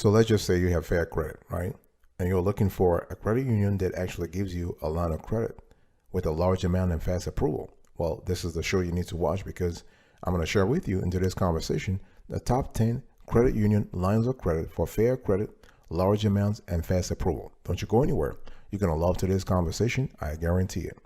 So let's just say you have fair credit, right? And you're looking for a credit union that actually gives you a line of credit with a large amount and fast approval. Well, this is the show you need to watch because I'm going to share with you in today's conversation the top 10 credit union lines of credit for fair credit, large amounts, and fast approval. Don't you go anywhere. You're going to love today's conversation. I guarantee it.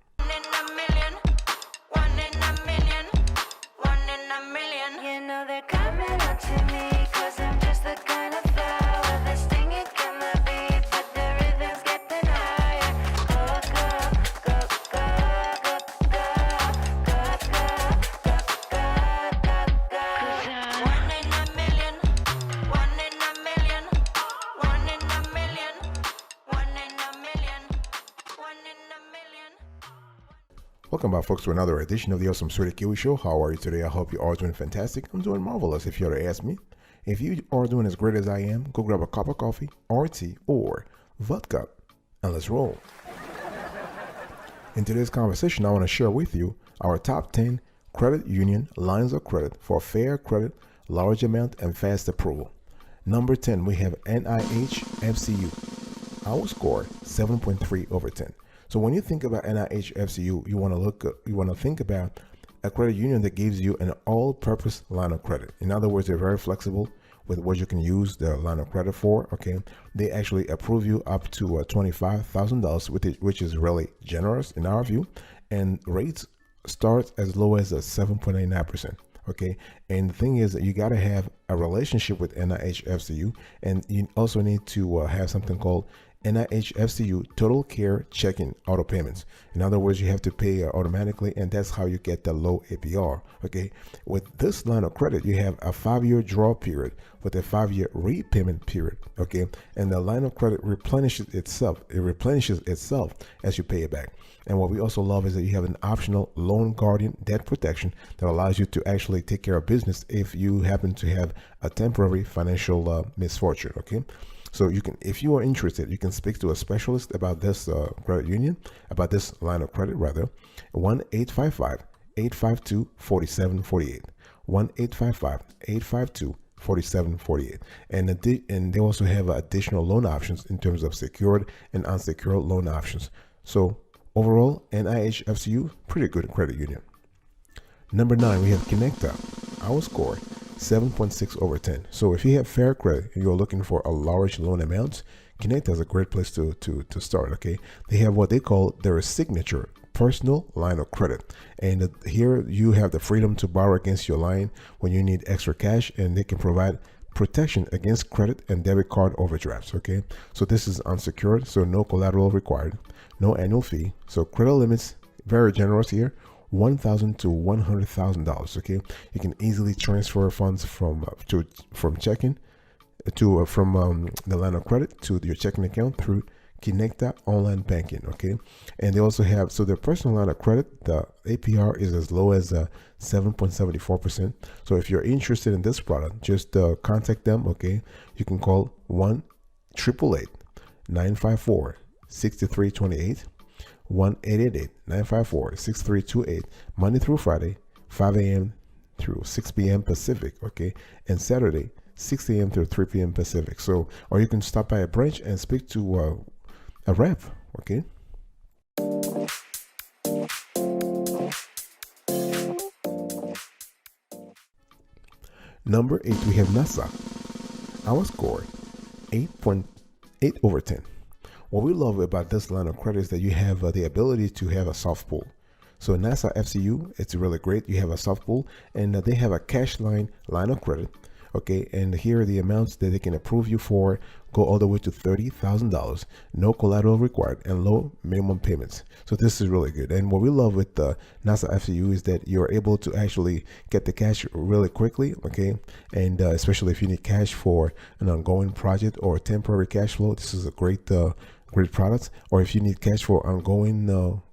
Welcome back, folks, to another edition of the Awesome Sweetie Kiwi Show. How are you today? I hope you are doing fantastic. I'm doing marvelous, if you were to ask me. If you are doing as great as I am, go grab a cup of coffee, or tea, or vodka, and let's roll. In today's conversation, I want to share with you our top 10 credit union lines of credit for fair credit, large amount, and fast approval. Number 10, we have NIH FCU. Our score, 7.3 over 10. So when you think about NIH FCU, you want to think about a credit union that gives you an all-purpose line of credit. In other words, they're very flexible with what you can use the line of credit for. Okay, they actually approve you up to $25,000, which is really generous in our view, and rates start as low as 7.89%. Okay, and the thing is that you got to have a relationship with NIH FCU, and you also need to have something called NIH FCU Total Care Checking Auto Payments. In other words, you have to pay automatically, and that's how you get the low APR. Okay, with this line of credit, you have a 5-year draw period with a 5-year repayment period. Okay, and the line of credit replenishes itself. It replenishes itself as you pay it back. And what we also love is that you have an optional loan guardian debt protection that allows you to actually take care of business if you happen to have a temporary financial misfortune. Okay. So you can, if you are interested, you can speak to a specialist about this credit union, about this line of credit rather. 1-855-852-4748. 1-855-852-4748. And they also have additional loan options in terms of secured and unsecured loan options. So overall, NIH FCU, pretty good credit union. Number 9, we have Connecta. Our score, 7.6 over 10. So if you have fair credit and you're looking for a large loan amount, Connecta is a great place to start. Okay, they have what they call their signature personal line of credit, and here you have the freedom to borrow against your line when you need extra cash, and they can provide protection against credit and debit card overdrafts. Okay, so this is unsecured, so no collateral required, no annual fee, so credit limits very generous here. $1,000 to $100,000. Okay, you can easily transfer funds from checking to from the line of credit to your checking account through Connecta online banking. Okay, and they also have, so their personal line of credit, the APR is as low as 7.74%. So if you're interested in this product, just contact them. Okay, you can call 1-888-954-6328. 1-888-954-6328, Monday through Friday, 5 a.m. through 6 p.m. Pacific, okay, and Saturday, 6 a.m. through 3 p.m. Pacific. So, or you can stop by a branch and speak to a rep, okay. Number 8, we have NASA. Our score, 8.8 over 10. What we love about this line of credit is that you have the ability to have a soft pull. So NASA FCU, it's really great. You have a soft pull, and they have a cash line of credit. Okay, and here are the amounts that they can approve you for, go all the way to $30,000, no collateral required, and low minimum payments. So this is really good. And what we love with the NASA FCU is that you're able to actually get the cash really quickly. Okay, and especially if you need cash for an ongoing project or temporary cash flow, this is a great product. Or if you need cash for ongoing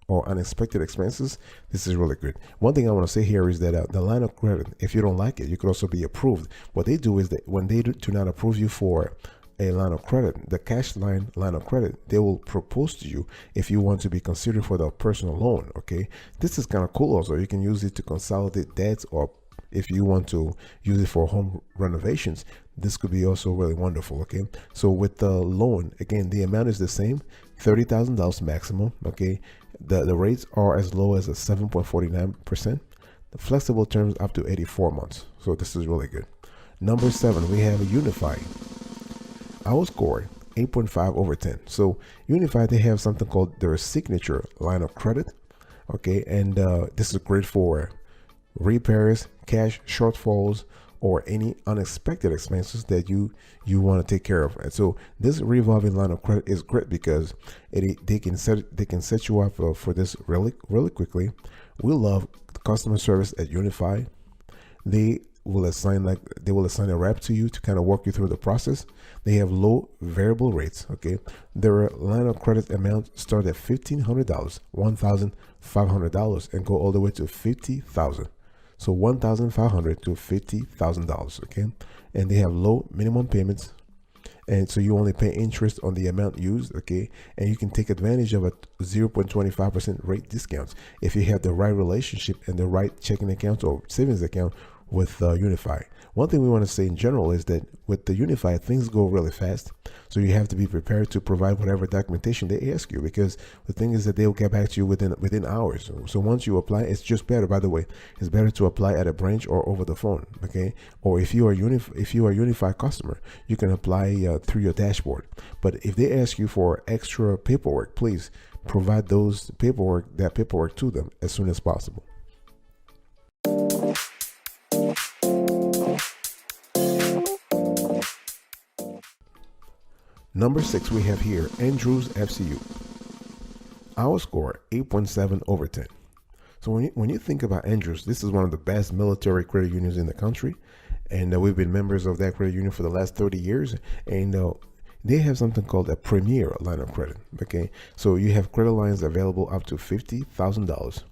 or unexpected expenses, this is really good. One thing I want to say here is that the line of credit, if you don't like it, you could also be approved. What they do is that when they do not approve you for a line of credit, the cash line of credit, they will propose to you if you want to be considered for the personal loan. Okay, this is kind of cool. Also, you can use it to consolidate debts or if you want to use it for home renovations, this could be also really wonderful. Okay, so with the loan, again, the amount is the same, $30,000 maximum. Okay, the rates are as low as a 7.49%. The flexible terms up to 84 months. So this is really good. Number 7, we have Unify. Our score 8.5 over 10. So Unify, they have something called their signature line of credit. Okay, and this is great for repairs, cash shortfalls, or any unexpected expenses that you want to take care of. And so this revolving line of credit is great because they can set you up for this really quickly. We love customer service at Unify. They will assign a rep to you to kind of walk you through the process. They have low variable rates. Okay, their line of credit amount start at $1,500, $1,500, and go all the way to $50,000. So $1,500 to $50,000. Okay, and they have low minimum payments, and so you only pay interest on the amount used. Okay, and you can take advantage of a 0.25% rate discounts if you have the right relationship and the right checking account or savings account with Unify. One thing we want to say in general is that with the Unify, things go really fast, so you have to be prepared to provide whatever documentation they ask you, because the thing is that they'll get back to you within hours. So once you apply, it's just better, by the way, it's better to apply at a branch or over the phone. Okay, or if you are a Unify customer, you can apply through your dashboard. But if they ask you for extra paperwork, please provide that paperwork to them as soon as possible. Number 6, we have here Andrews FCU. Our score 8.7 over 10. So when you think about Andrews, this is one of the best military credit unions in the country, and we've been members of that credit union for the last 30 years, and they have something called a premier line of credit. Okay, so you have credit lines available up to $50,000.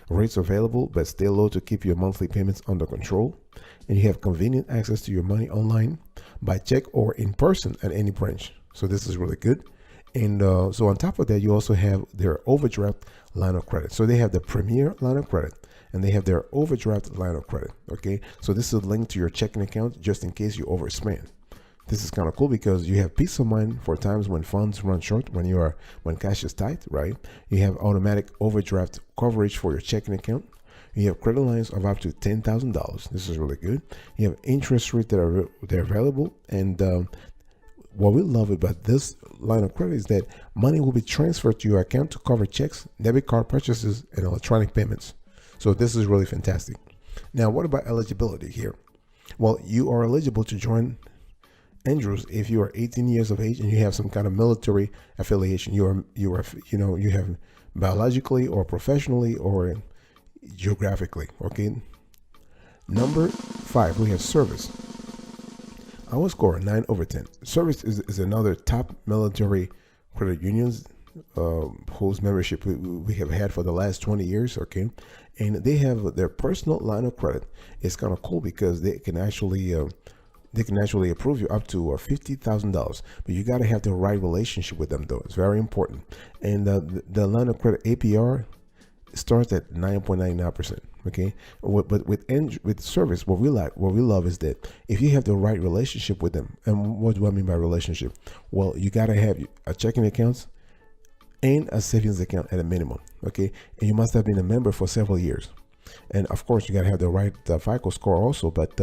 Rates available, but stay low to keep your monthly payments under control, and you have convenient access to your money online, by check, or in person at any branch. So this is really good. And so on top of that, you also have their overdraft line of credit. So they have the premier line of credit, and they have their overdraft line of credit. Okay, so this is linked to your checking account just in case you overspend. This is kind of cool because you have peace of mind for times when funds run short, when cash is tight, right? You have automatic overdraft coverage for your checking account. You have credit lines of up to $10,000. This is really good. You have interest rates they're available, and what we love about this line of credit is that money will be transferred to your account to cover checks, debit card purchases, and electronic payments. So this is really fantastic. Now, what about eligibility here? Well, you are eligible to join Andrews if you are 18 years of age and you have some kind of military affiliation. You have biologically or professionally or geographically. Okay. Number 5, we have service. Our score 9 over 10. Service is another top military credit unions whose membership we have had for the last 20 years. Okay, and they have their personal line of credit. It's kind of cool because they can actually approve you up to $50,000, but you got to have the right relationship with them, though. It's very important. And the line of credit APR starts at 9.99%. Okay, but with service, what we love is that if you have the right relationship with them. And what do I mean by relationship? Well, you got to have a checking account and a savings account at a minimum. Okay, and you must have been a member for several years. And of course, you got to have the right FICO score also. But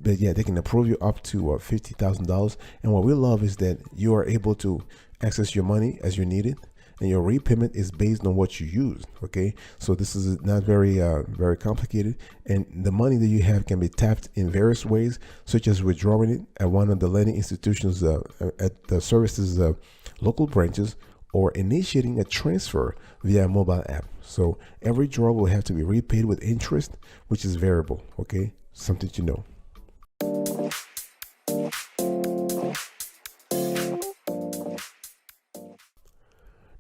yeah, they can approve you up to $50,000. And what we love is that you are able to access your money as you need it, and your repayment is based on what you use. Okay, so this is not very complicated, and the money that you have can be tapped in various ways, such as withdrawing it at one of the lending institutions at the services local branches, or initiating a transfer via a mobile app. So every draw will have to be repaid with interest, which is variable. Okay, something to know.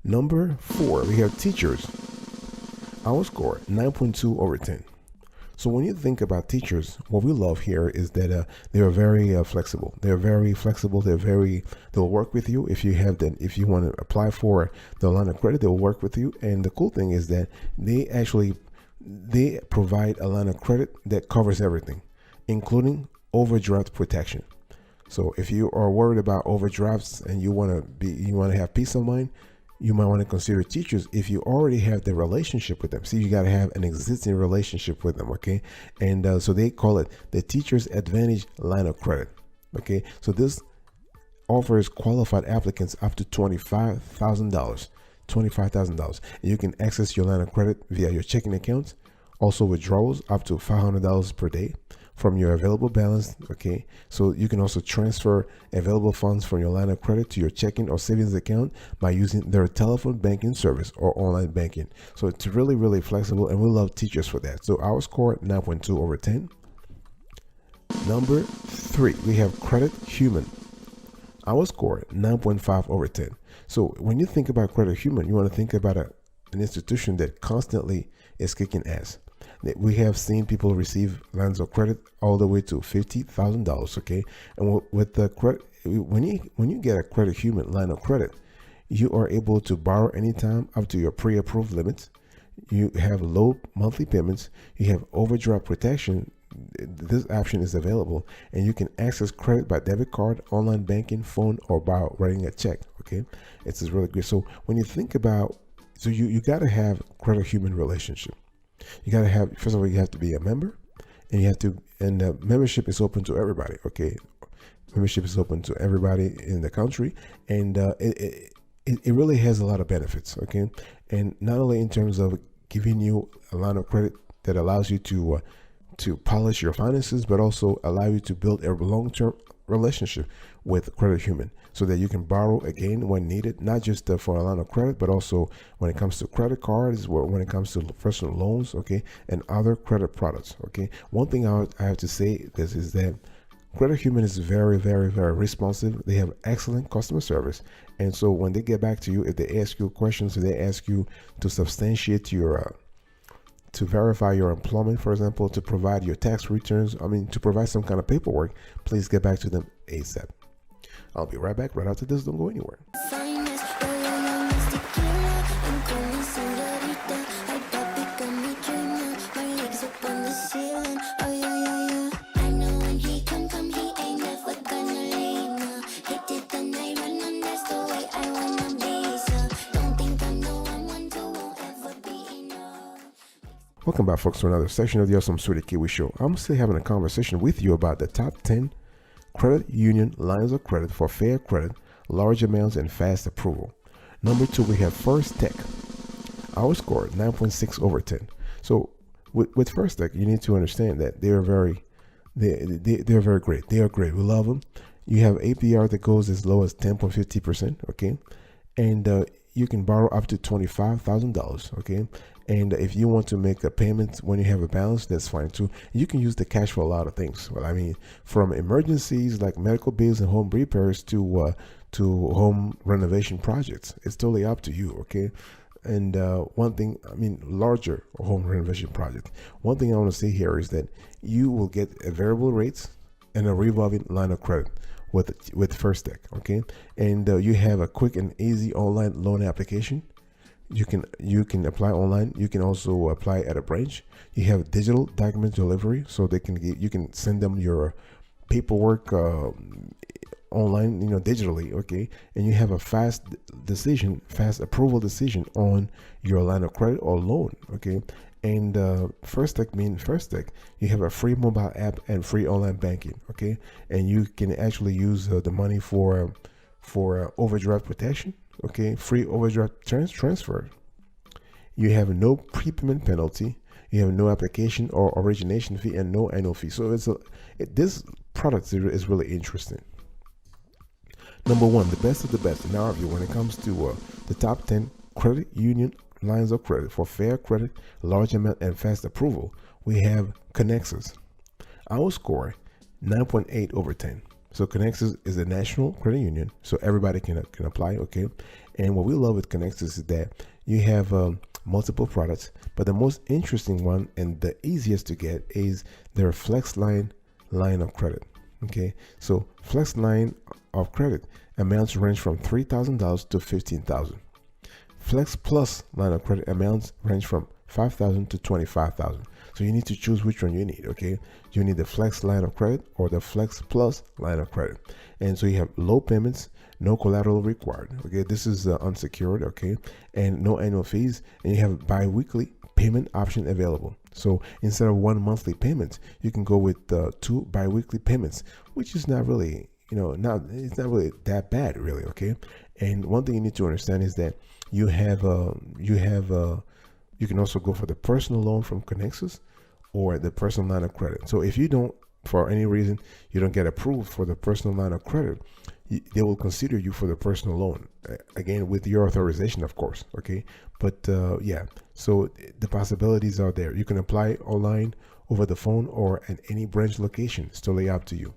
Number 4, we have teachers. Our score 9.2 over 10. So when you think about teachers, what we love here is that they are very flexible. They're very flexible. They'll work with you if you want to apply for the line of credit. They'll work with you. And the cool thing is that they they provide a line of credit that covers everything, including overdraft protection. So if you are worried about overdrafts and you want to have peace of mind, you might want to consider teachers if you already have the relationship with them. See, you got to have an existing relationship with them, okay? And so they call it the Teacher's Advantage Line of Credit, okay? So this offers qualified applicants up to $25,000. $25,000. You can access your line of credit via your checking account. Also withdrawals up to $500 per day from your available balance, okay? So you can also transfer available funds from your line of credit to your checking or savings account by using their telephone banking service or online banking. So it's really, really flexible, and we love teachers for that. So our score 9.2 over 10. Number 3, we have Credit Human. Our score 9.5 over 10. So when you think about Credit Human, you want to think about an institution that constantly is kicking ass. We have seen people receive lines of credit all the way to $50,000. Okay, and with the credit, when you get a Credit Human line of credit, you are able to borrow anytime up to your pre-approved limits. You have low monthly payments. You have overdraft protection. This option is available, and you can access credit by debit card, online banking, phone, or by writing a check. Okay, it's really good. So when you think about, so you got to have Credit Human relationship. You got to have, first of all, you have to be a member, and the membership is open to everybody. Okay, membership is open to everybody in the country, and it really has a lot of benefits. Okay, and not only in terms of giving you a line of credit that allows you to polish your finances, but also allow you to build a long-term relationship with Credit Human, so that you can borrow again when needed, not just for a line of credit, but also when it comes to credit cards, when it comes to personal loans, okay, and other credit products. Okay, one thing I have to say this is that Credit Human is very, very, very responsive. They have excellent customer service, and so when they get back to you, if they ask you questions, if they ask you to substantiate your to verify your employment, for example, to provide your tax returns, to provide some kind of paperwork, please get back to them ASAP. I'll be right back right after this. Don't go anywhere. Welcome back, folks, to another session of the Awesome Sweetie Kiwi Show. I'm still having a conversation with you about the top 10 credit union lines of credit for fair credit, large amounts, and fast approval. Number 2, we have First Tech. Our score 9.6 over 10. So with First Tech, you need to understand that they're very great. They are great. We love them. You have APR that goes as low as 10.50%. Okay, and you can borrow up to $25,000. Okay. And if you want to make a payment when you have a balance, that's fine too. You can use the cash for a lot of things. Well, from emergencies like medical bills and home repairs to home renovation projects. It's totally up to you, okay? And one thing, larger home renovation project. One thing I want to say here is that you will get a variable rates and a revolving line of credit with First Tech, okay? And you have a quick and easy online loan application. You can apply online. You can also apply at a branch. You have digital document delivery, so you can send them your paperwork online, digitally, okay? And you have a fast approval decision on your line of credit or loan, okay? And First Tech, you have a free mobile app and free online banking, okay? And you can actually use the money for overdraft protection. Okay, free overdraft transfer. You have no prepayment penalty. You have no application or origination fee and no annual fee. So this product is really interesting. Number 1, the best of the best in our view when it comes to the top 10 credit union lines of credit for fair credit, large amount, and fast approval. We have Connexus. Our score 9.8 over 10. So Connexus is a national credit union, so everybody can apply, okay? And what we love with Connexus is that you have multiple products, but the most interesting one and the easiest to get is their Flex line of credit, okay? So Flex line of credit amounts range from $3,000 to $15,000. Flex Plus line of credit amounts range from $5,000 to $25,000. So you need to choose which one you need. Okay, you need the Flex line of credit or the Flex Plus line of credit. And so you have low payments, no collateral required. Okay, this is unsecured. Okay, and no annual fees, and you have bi-weekly payment option available. So instead of one monthly payment, you can go with two bi-weekly payments, which is not really, it's not really that bad, really. Okay, and one thing you need to understand is that you can also go for the personal loan from Connexus or the personal line of credit. So if you don't, for any reason, you don't get approved for the personal line of credit, they will consider you for the personal loan, again with your authorization, of course. Okay, but yeah, so the possibilities are there. You can apply online, over the phone, or at any branch location. It's totally up to you.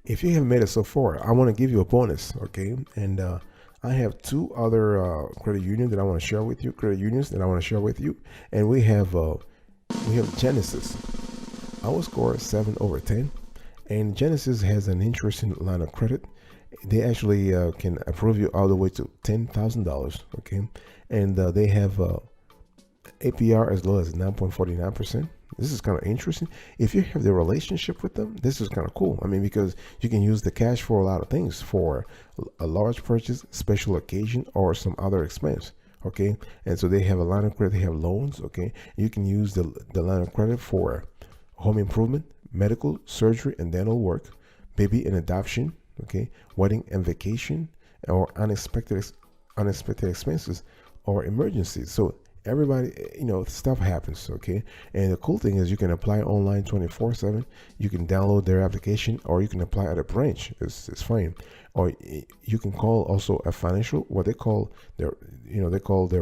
If you haven't made it so far, I want to give you a bonus. Okay, and I have two other credit unions that I want to share with you. And we have Genesis. I will score 7 over 10, and Genesis has an interesting line of credit. They actually can approve you all the way to $10,000. Okay, and they have APR as low as 9.49%. This is kind of interesting. If you have the relationship with them, this is kind of cool. I mean, because you can use the cash for a lot of things, for a large purchase, special occasion, or some other expense. Okay, and so they have a line of credit. They have loans. Okay, you can use the line of credit for home improvement, medical, surgery, and dental work, baby and adoption. Okay, wedding and vacation, or unexpected expenses or emergencies. So everybody, stuff happens. Okay, and the cool thing is you can apply online 24/7. You can download their application, or you can apply at a branch. It's fine. Or you can call also a financial, what they call their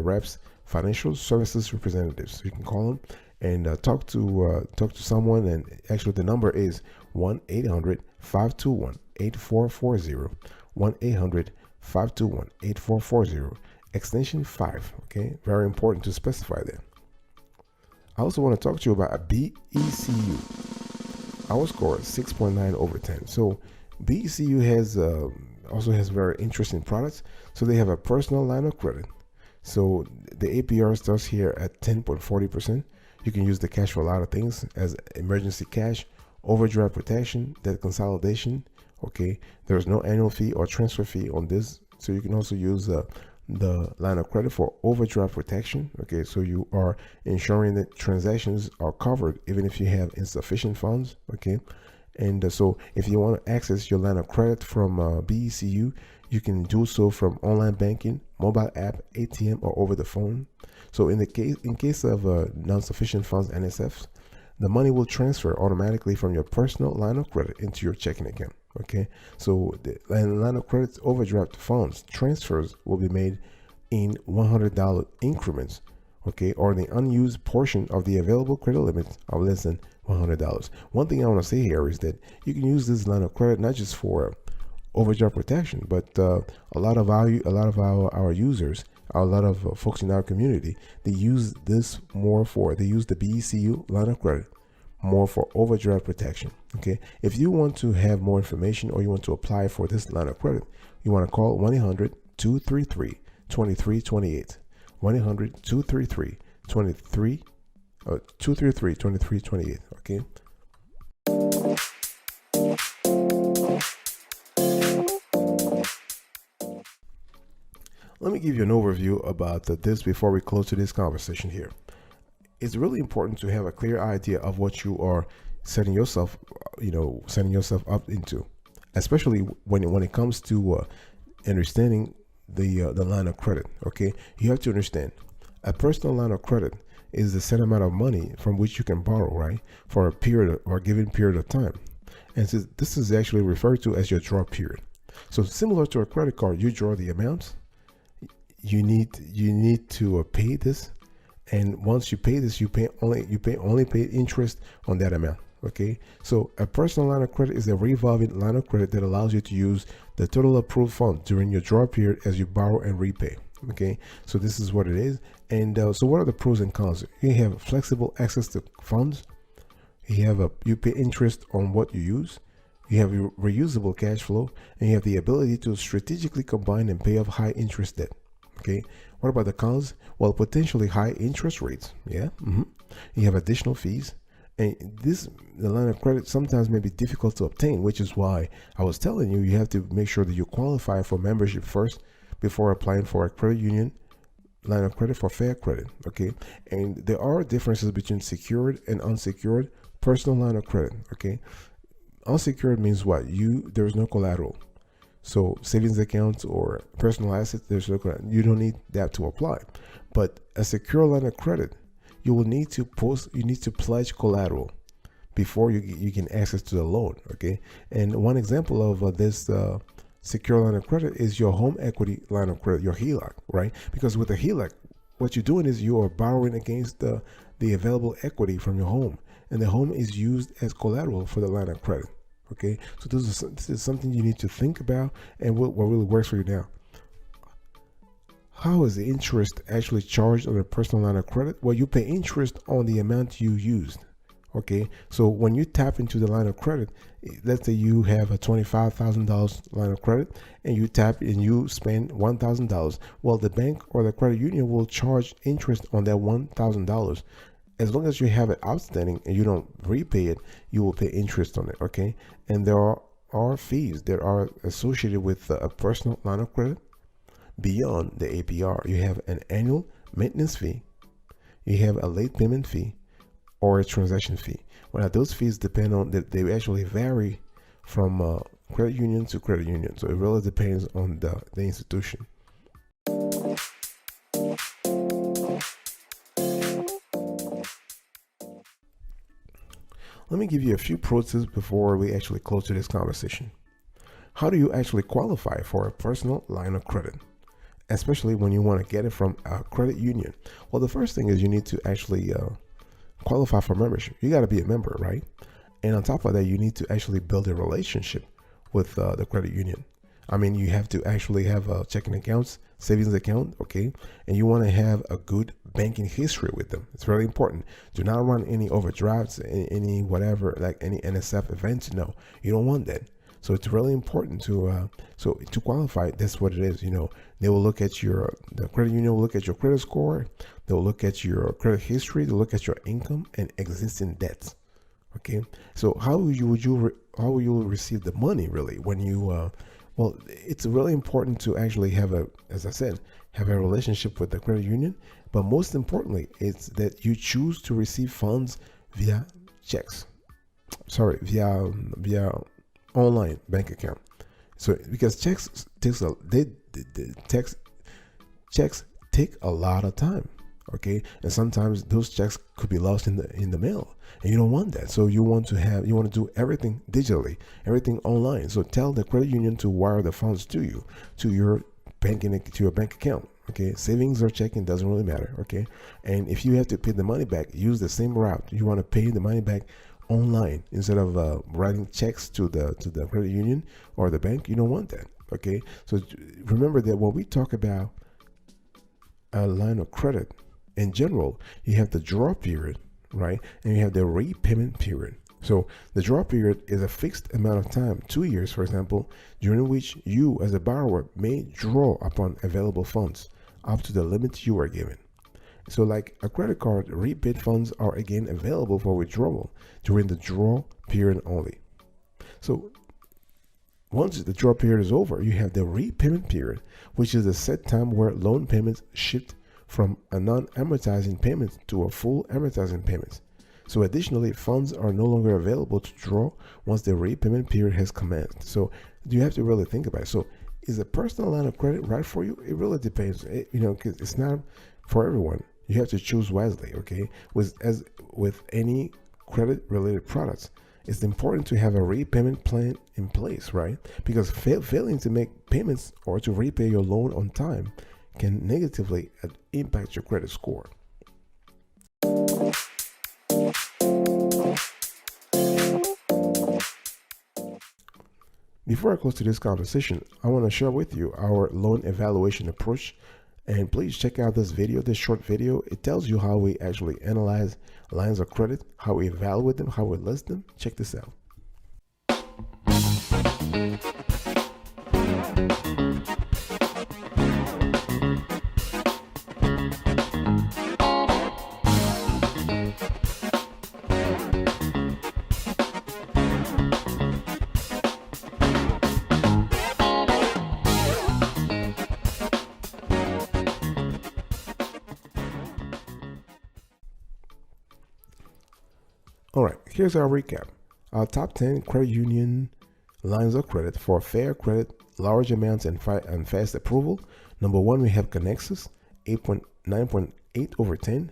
reps, financial services representatives. So you can call them and talk to someone. And actually the number is 1-800-521-8440, 1-800-521-8440, extension 5. Okay, very important to specify that. I also want to talk to you about a BECU. Our score is 6.9 over 10. So BECU also has very interesting products. So they have a personal line of credit. So the APR starts here at 10.40%. You can use the cash for a lot of things, as emergency cash, overdraft protection, debt consolidation. Okay, there's no annual fee or transfer fee on this. So you can also use the line of credit for overdraft protection. Okay, so you are ensuring that transactions are covered even if you have insufficient funds. Okay, and so if you want to access your line of credit from BECU, you can do so from online banking, mobile app, ATM, or over the phone. So in case of non-sufficient funds, NSFs, the money will transfer automatically from your personal line of credit into your checking account. Okay, so the line of credit overdraft funds transfers will be made in $100 increments. Okay, or the unused portion of the available credit limits of less than $100. One thing I want to say here is that you can use this line of credit not just for overdraft protection, but a lot of our users, a lot of folks in our community, they use this more for, they use the BECU line of credit more for overdraft protection. Okay, if you want to have more information or you want to apply for this line of credit, you want to call 1-800-233-2328, 1-800-233-2328. Okay. Let me give you an overview about this before we close to this conversation here. It's really important to have a clear idea of what you are setting yourself up into, especially when it comes to understanding the line of credit. Okay, you have to understand a personal line of credit is the set amount of money from which you can borrow, right, for a period or a given period of time, and so this is actually referred to as your draw period. So similar to a credit card, you draw the amounts. You need to pay this, and once you pay this, you only pay interest on that amount. Okay, so a personal line of credit is a revolving line of credit that allows you to use the total approved funds during your draw period as you borrow and repay. Okay, so this is what it is. And so what are the pros and cons? You have flexible access to funds. You pay interest on what you use. you have reusable cash flow, and you have the ability to strategically combine and pay off high interest debt. Okay, what about the cons? Well, potentially high interest rates. Yeah, you have additional fees, and the line of credit sometimes may be difficult to obtain, which is why I was telling you have to make sure that you qualify for membership first before applying for a credit union line of credit for fair credit. Okay, and there are differences between secured and unsecured personal line of credit. Okay, unsecured means what? There's no collateral. So savings accounts or personal assets, there's no collateral. You don't need that to apply. But a secure line of credit, you will need to pledge collateral before you can access to the loan. Okay, and one example of this secure line of credit is your home equity line of credit, your HELOC, right? Because with a HELOC, what you're doing is you are borrowing against the available equity from your home, and the home is used as collateral for the line of credit. Okay, so this is something you need to think about, and what really works for you now. How is the interest actually charged on a personal line of credit? Well, you pay interest on the amount you used. Okay, so when you tap into the line of credit, let's say you have a $25,000 line of credit, and you tap and you spend $1,000. Well, the bank or the credit union will charge interest on that $1,000. As long as you have it outstanding and you don't repay it, you will pay interest on it. Okay, and there are fees that are associated with a personal line of credit beyond the APR. You have an annual maintenance fee, you have a late payment fee, or a transaction fee. Well, those fees depend on that, they actually vary from credit union to credit union. So it really depends on the institution. Let me give you a few pro tips before we actually close to this conversation. How do you actually qualify for a personal line of credit, especially when you want to get it from a credit union? Well, the first thing is you need to actually qualify for membership. You got to be a member, right? And on top of that, you need to actually build a relationship with the credit union. I mean, you have to actually have a checking accounts, savings account, okay? And you want to have a good banking history with them. It's very important. Do not run any overdrafts, any whatever, like any NSF events. No, you don't want that. So it's really important to qualify. That's what it is. You know, they will look at the credit union will look at your credit score. They will look at your credit history. They'll look at your income and existing debts. Okay. So how will you receive the money really when you well, it's really important to actually have as I said, have a relationship with the credit union. But most importantly, it's that you choose to receive funds via checks. Sorry, via online bank account. So because checks take a lot of time. Okay, and sometimes those checks could be lost in the mail, and you don't want that. So you want to do everything digitally, everything online. So tell the credit union to wire the funds to you, to your bank account. Okay, savings or checking doesn't really matter. Okay, and if you have to pay the money back, use the same route. You want to pay the money back online instead of writing checks to the credit union or the bank. You don't want that. Okay, so remember that when we talk about a line of credit, in general, you have the draw period, right? And you have the repayment period. So the draw period is a fixed amount of time, 2 years, for example, during which you as a borrower may draw upon available funds up to the limit you are given. So like a credit card, repaid funds are again available for withdrawal during the draw period only. So once the draw period is over, you have the repayment period, which is a set time where loan payments shift from a non-amortizing payment to a full amortizing payment. So additionally, funds are no longer available to draw once the repayment period has commenced. So you have to really think about it. So is a personal line of credit right for you? It really depends. Because it's not for everyone. You have to choose wisely, okay? As with any credit-related products, it's important to have a repayment plan in place, right? Because failing to make payments or to repay your loan on time can negatively impact your credit score. Before I close to this conversation, I want to share with you our loan evaluation approach. And please check out this short video. It tells you how we actually analyze lines of credit, how we evaluate them, how we list them. Check this out. All right, here's our recap. Our top 10 credit union lines of credit for fair credit, large amounts, and fast approval. Number 1, we have Connexus, 9.8 over 10.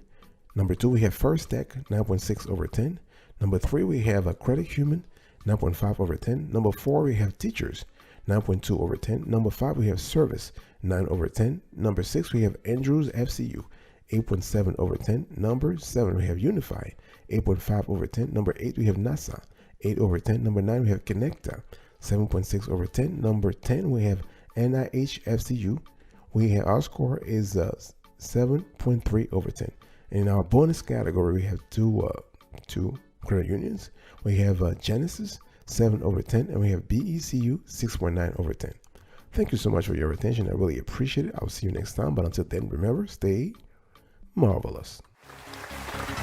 Number 2, we have First Tech, 9.6 over 10. Number 3, we have a Credit Human, 9.5 over 10. Number 4, we have Teachers, 9.2 over 10. Number 5, we have Service, 9 over 10. Number 6, we have Andrews FCU, 8.7 over 10. Number 7, we have Unify, 8.5 over 10. Number 8, we have NASA, 8 over 10. Number 9, we have Connecta, 7.6 over 10. Number 10, we have NIH FCU. Our score is 7.3 over 10. In our bonus category, we have two credit unions. We have Genesis, 7 over 10, and we have BECU, 6.9 over 10. Thank you so much for your attention. I really appreciate it. I'll see you next time. But until then, remember, stay marvelous.